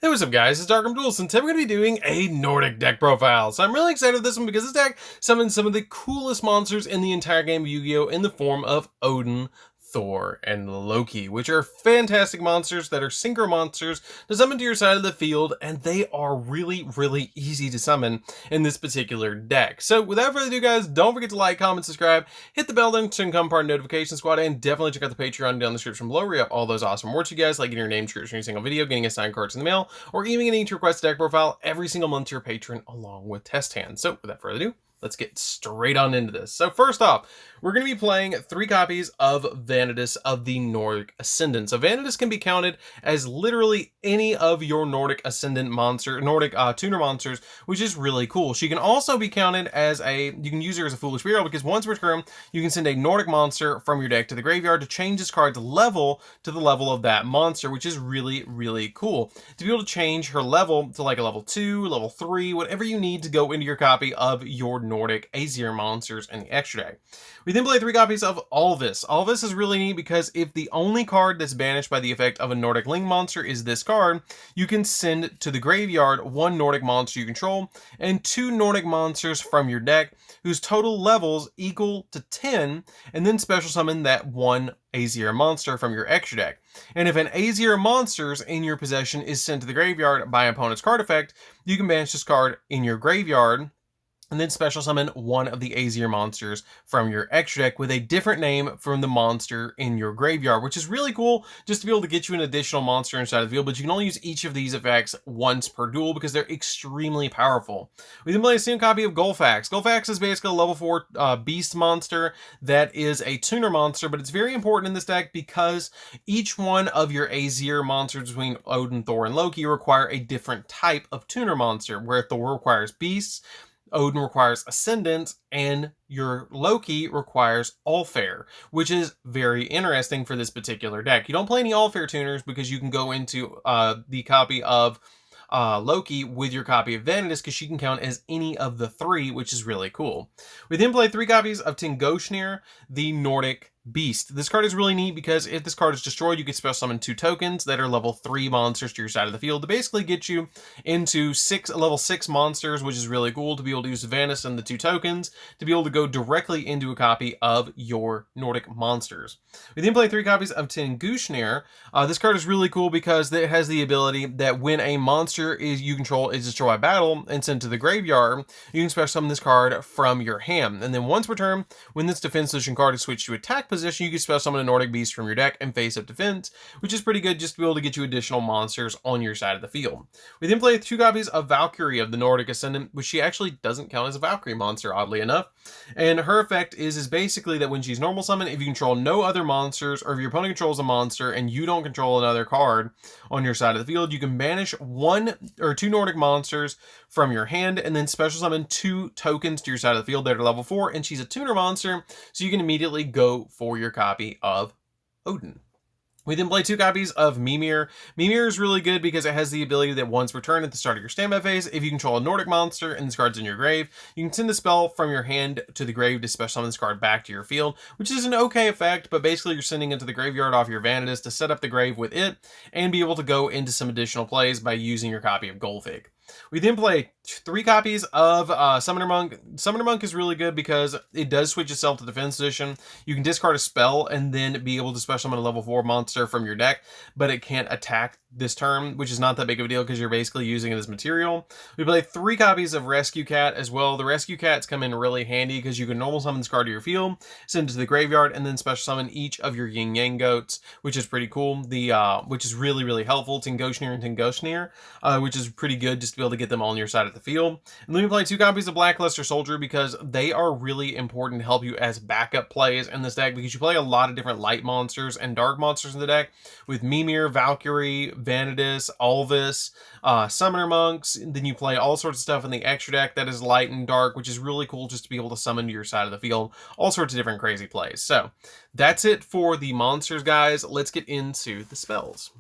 Hey, what's up guys, it's DarkArmedDuelist, and today we're going to be doing a Nordic deck profile. So I'm really excited for this one because this deck summons some of the coolest monsters in the entire game of Yu-Gi-Oh! In the form of Odin, Thor, and Loki, which are fantastic monsters that are synchro monsters to summon to your side of the field, and they are really easy to summon in this particular deck. So without further ado guys, don't forget to like, comment, subscribe, hit the bell then to become part of the notification squad, and definitely check out the Patreon down in the description below where you have all those awesome rewards you guys, like getting your name true every single video, getting assigned cards in the mail, or even getting to request a deck profile every single month to your patron along with test hands. So without further ado, let's get straight on into this. So first off, we're going to be playing 3 copies of Vanitas of the Nordic Ascendant. So Vanitas can be counted as literally any of your Nordic Ascendant Nordic tuner monsters, which is really cool. She can also be counted as you can use her as a Foolish Hero because once per turn, you can send a Nordic monster from your deck to the graveyard to change this card's level to the level of that monster, which is really cool. To be able to change her level to like a level 2, level 3, whatever you need to go into your copy of your Nordic Aesir monsters in the extra deck. We then play 3 copies of Alvis. Alvis is really neat because if the only card that's banished by the effect of a Nordic Link monster is this card, you can send to the graveyard 1 Nordic monster you control and 2 Nordic monsters from your deck whose total levels equal to 10, and then special summon that 1 Aesir monster from your extra deck. And if an Aesir monsters in your possession is sent to the graveyard by an opponent's card effect, you can banish this card in your graveyard and then special summon 1 of the Aesir monsters from your extra deck with a different name from the monster in your graveyard, which is really cool just to be able to get you an additional monster inside of the field, but you can only use each of these effects once per duel because they're extremely powerful. We then play a single copy of Gulfax. Gulfax is basically a level 4 beast monster that is a tuner monster, but it's very important in this deck because each one of your Aesir monsters between Odin, Thor, and Loki require a different type of tuner monster, where Thor requires beasts, Odin requires Ascendant, and your Loki requires Allfair, which is very interesting for this particular deck. You don't play any Allfair tuners because you can go into the copy of Loki with your copy of Vanitas because she can count as any of the 3, which is really cool. We then play 3 copies of Txne, the Nordic Beast. This card is really neat because if this card is destroyed, you can special summon 2 tokens that are level 3 monsters to your side of the field to basically get you into level 6 monsters, which is really cool to be able to use Vanitas and the 2 tokens to be able to go directly into a copy of your Nordic monsters. We then play 3 copies of Txne. This card is really cool because it has the ability that when a monster you control is destroyed by battle and sent to the graveyard, you can special summon this card from your hand. And then once per turn, when this defense position card is switched to attack position, you can special summon a Nordic Beast from your deck and face up defense, which is pretty good just to be able to get you additional monsters on your side of the field. We then play 2 copies of Valkyrie of the Nordic Ascendant, which she actually doesn't count as a Valkyrie monster, oddly enough. And her effect is basically that when she's normal summon, if you control no other monsters, or if your opponent controls a monster and you don't control another card on your side of the field, you can banish 1 or 2 Nordic monsters from your hand and then special summon 2 tokens to your side of the field that are level 4, and she's a tuner monster, so you can immediately go for your copy of Odin. We then play 2 copies of Mimir. Mimir is really good because it has the ability that once per turn at the start of your standby phase, if you control a Nordic monster and this card's in your grave, you can send the spell from your hand to the grave to special summon this card back to your field, which is an okay effect, but basically you're sending it to the graveyard off your Vanitas to set up the grave with it and be able to go into some additional plays by using your copy of Golfig. We then play 3 copies of Summoner Monk. Summoner Monk is really good because it does switch itself to defense position. You can discard a spell and then be able to special summon a level 4 monster from your deck, but it can't attack this turn, which is not that big of a deal because you're basically using it as material. We play 3 copies of Rescue Cat as well. The Rescue Cats come in really handy because you can normal summon this card to your field, send it to the graveyard, and then special summon each of your Yin Yang goats, which is pretty cool. Which is really helpful. Txne and Txne, which is pretty good just to be able to get them on your side of the field. And then we play 2 copies of Blackluster Soldier because they are really important to help you as backup plays in this deck because you play a lot of different light monsters and dark monsters in the deck with Mimir, Valkyrie, Vanitas, Alvis, Summoner Monks. And then you play all sorts of stuff in the extra deck that is light and dark, which is really cool just to be able to summon to your side of the field. All sorts of different crazy plays. So that's it for the monsters, guys. Let's get into the spells.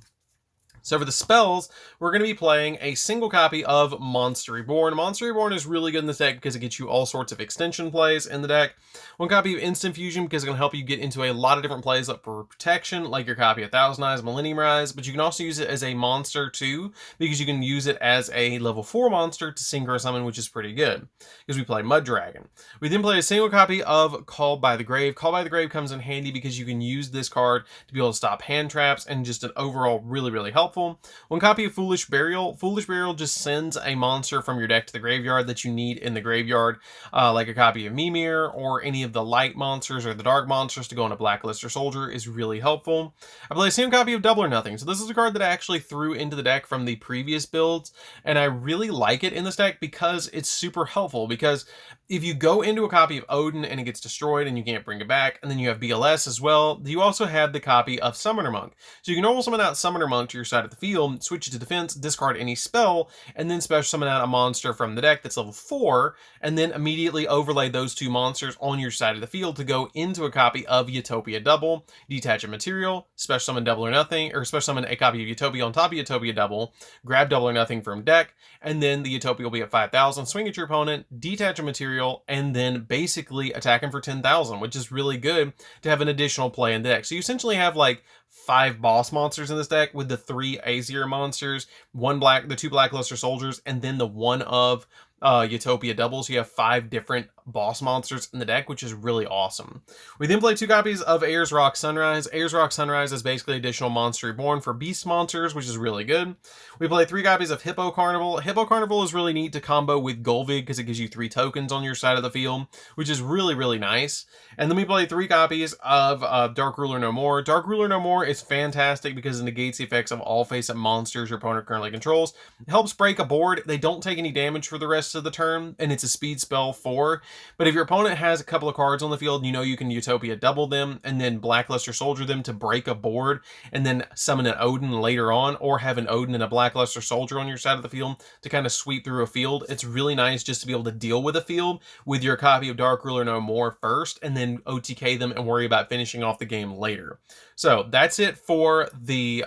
So for the spells, we're going to be playing a single copy of Monster Reborn. Monster Reborn is really good in this deck because it gets you all sorts of extension plays in the deck. One copy of Instant Fusion because it's going to help you get into a lot of different plays up for protection, like your copy of Thousand Eyes, Millennium Rise, but you can also use it as a monster too, because you can use it as a level 4 monster to synchro summon, which is pretty good, because we play Mud Dragon. We then play a single copy of Called by the Grave. Called by the Grave comes in handy because you can use this card to be able to stop hand traps and just an overall really helpful. One copy of Foolish Burial. Foolish Burial just sends a monster from your deck to the graveyard that you need in the graveyard, like a copy of Mimir or any of the light monsters or the dark monsters to go on a Blacklist or Soldier is really helpful. I play a single copy of Double or Nothing. So this is a card that I actually threw into the deck from the previous builds, and I really like it in this deck because it's super helpful. Because if you go into a copy of Odin and it gets destroyed and you can't bring it back, and then you have BLS as well, you also have the copy of Summoner Monk. So you can normal summon out Summoner Monk to your side of the field, switch it to defense, discard any spell, and then special summon out a monster from the deck that's level 4, and then immediately overlay those two monsters on your side of the field to go into a copy of Utopia Double, detach a material, special summon Double or Nothing, or special summon a copy of Utopia on top of Utopia Double, grab Double or Nothing from deck, and then the Utopia will be at 5,000, swing at your opponent, detach a material, and then basically attack him for 10,000, which is really good to have an additional play in the deck. So you essentially have like 5 boss monsters in this deck with the 3 Aesir monsters, the 2 Blackluster Soldiers, and then the 1 of Utopia Doubles. You have 5 different boss monsters in the deck, which is really awesome. We then play 2 copies of Ayers Rock Sunrise. Ayers Rock Sunrise is basically additional Monster Reborn for beast monsters, which is really good. We play 3 copies of Hippo Carnival. Hippo Carnival is really neat to combo with Golvig because it gives you 3 tokens on your side of the field, which is really nice. And then we play 3 copies of Dark Ruler No More. Dark Ruler No More is fantastic because it negates the effects of all face-up monsters your opponent currently controls. It helps break a board. They don't take any damage for the rest of the turn, and it's a speed spell 4. But if your opponent has a couple of cards on the field, you know you can Utopia Double them and then Blackluster Soldier them to break a board and then summon an Odin later on, or have an Odin and a Blackluster Soldier on your side of the field to kind of sweep through a field. It's really nice just to be able to deal with a field with your copy of Dark Ruler No More first and then OTK them and worry about finishing off the game later. So that's it for the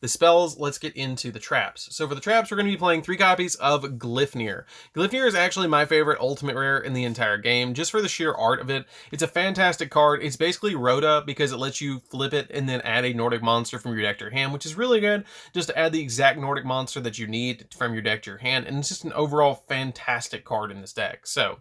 spells. Let's get into the traps. So for the traps, we're going to be playing 3 copies of Glyfnir. Glyfnir is actually my favorite ultimate rare in the entire game, just for the sheer art of it. It's a fantastic card. It's basically Rhoda because it lets you flip it and then add a Nordic monster from your deck to your hand, which is really good, just to add the exact Nordic monster that you need from your deck to your hand. And it's just an overall fantastic card in this deck. So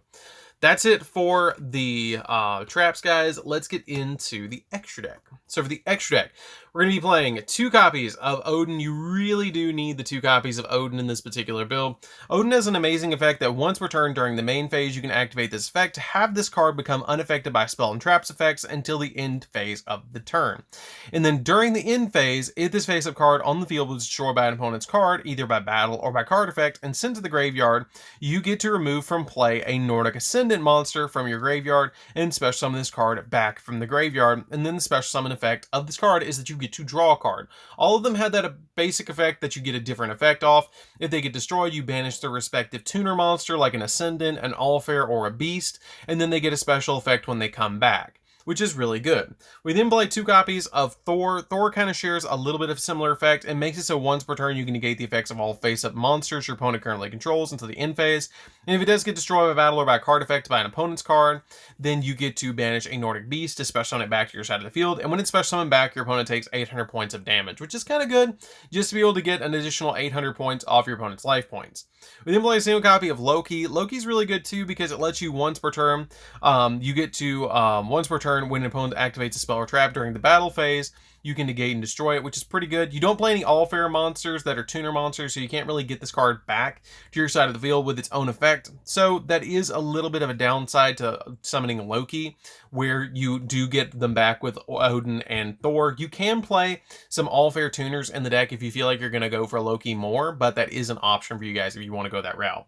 that's it for the traps, guys. Let's get into the extra deck. So for the extra deck, we're going to be playing 2 copies of Odin. You really do need the 2 copies of Odin in this particular build. Odin has an amazing effect that once per turn during the main phase, you can activate this effect to have this card become unaffected by spell and traps effects until the end phase of the turn. And then during the end phase, if this face-up card on the field was destroyed by an opponent's card, either by battle or by card effect, and sent to the graveyard, you get to remove from play a Nordic Ascendant monster from your graveyard and special summon this card back from the graveyard. And then the special summon effect of this card is that you get to draw a card. All of them had that basic effect that you get a different effect off. If they get destroyed, you banish their respective tuner monster like an Ascendant, an Allfair, or a Beast, and then they get a special effect when they come back, which is really good. We then play 2 copies of Thor. Thor kind of shares a little bit of similar effect and makes it so once per turn you can negate the effects of all face-up monsters your opponent currently controls until the end phase. And if it does get destroyed by battle or by card effect by an opponent's card, then you get to banish a Nordic Beast to special summon it back to your side of the field. And when it's special summoned back, your opponent takes 800 points of damage, which is kind of good, just to be able to get an additional 800 points off your opponent's life points. We then play a single copy of Loki. Loki's really good too because it lets you once per turn, once per turn when an opponent activates a spell or trap during the battle phase, you can negate and destroy it, which is pretty good. You don't play any Allfair monsters that are tuner monsters, so you can't really get this card back to your side of the field with its own effect. So that is a little bit of a downside to summoning Loki, where you do get them back with Odin and Thor. You can play some Allfair tuners in the deck if you feel like you're going to go for Loki more, but that is an option for you guys if you want to go that route.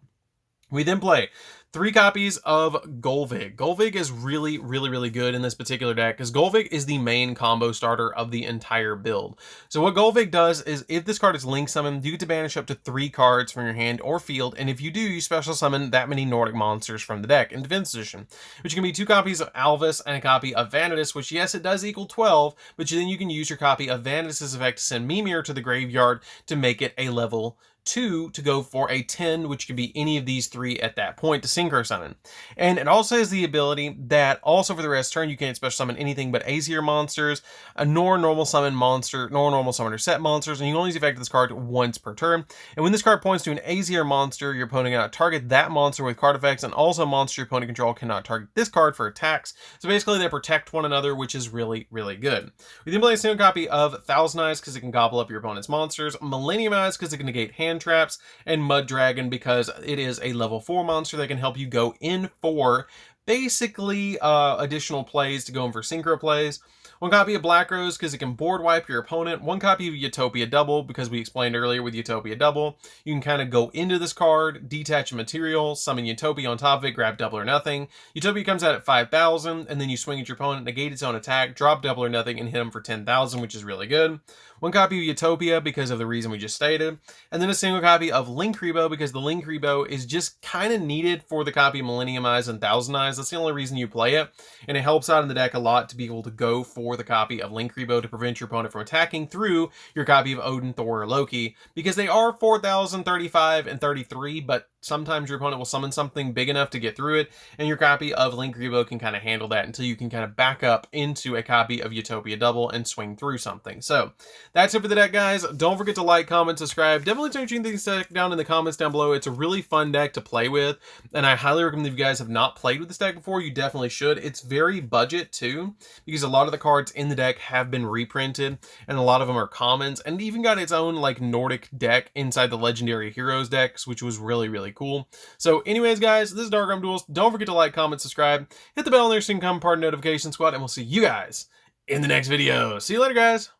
We then play 3 copies of Golvig. Golvig is really, really, really good in this particular deck because Golvig is the main combo starter of the entire build. So what Golvig does is if this card is link summoned, you get to banish up to 3 cards from your hand or field, and if you do, you special summon that many Nordic monsters from the deck in defense position, which can be 2 copies of Alvis and a copy of Vanitas, which yes, it does equal 12, but then you can use your copy of Vanitas' effect to send Mimir to the graveyard to make it a level 2 to go for a 10, which could be any of these 3 at that point to synchro summon. And it also has the ability that also for the rest of the turn, you can't special summon anything but Aesir monsters, nor normal summon monster, nor normal summoner set monsters, and you can only use the effect of this card once per turn. And when this card points to an Aesir monster, your opponent cannot target that monster with card effects, and also a monster your opponent control cannot target this card for attacks. So basically they protect one another, which is really, really good. We then play a single copy of Thousand Eyes because it can gobble up your opponent's monsters, Millennium Eyes because it can negate hand traps, and Mud Dragon because it is a level 4 monster that can help you go in for basically additional plays to go in for synchro plays. 1 copy of Black Rose because it can board wipe your opponent. 1 copy of Utopia Double because we explained earlier with Utopia Double, you can kind of go into this card, detach a material, summon Utopia on top of it, grab double or nothing. Utopia comes out at 5,000, and then you swing at your opponent, negate its own attack, drop double or nothing, and hit him for 10,000, which is really good. 1 copy of Utopia because of the reason we just stated, and then a single copy of Linkribo because the Linkribo is just kind of needed for the copy of Millennium Eyes and Thousand Eyes. That's the only reason you play it, and it helps out in the deck a lot to be able to go for the copy of Linkribo to prevent your opponent from attacking through your copy of Odin, Thor, or Loki, because they are 4,000, 35, and 33, but sometimes your opponent will summon something big enough to get through it, and your copy of Linkribo can kind of handle that until you can kind of back up into a copy of Utopia Double and swing through something. So that's it for the deck, guys. Don't forget to like, comment, subscribe. Definitely tell me what you think of this deck down in the comments down below. It's a really fun deck to play with, and I highly recommend if you guys have not played with this deck before, you definitely should. It's very budget too, because a lot of the cards in the deck have been reprinted, and a lot of them are commons, and even got its own like Nordic deck inside the Legendary Heroes decks, which was really, really cool. So anyways, guys, this is DarkArmedDuelist. Don't forget to like, comment, subscribe, hit the bell on there so you can become part of Notification Squad, and we'll see you guys in the next video. See you later, guys.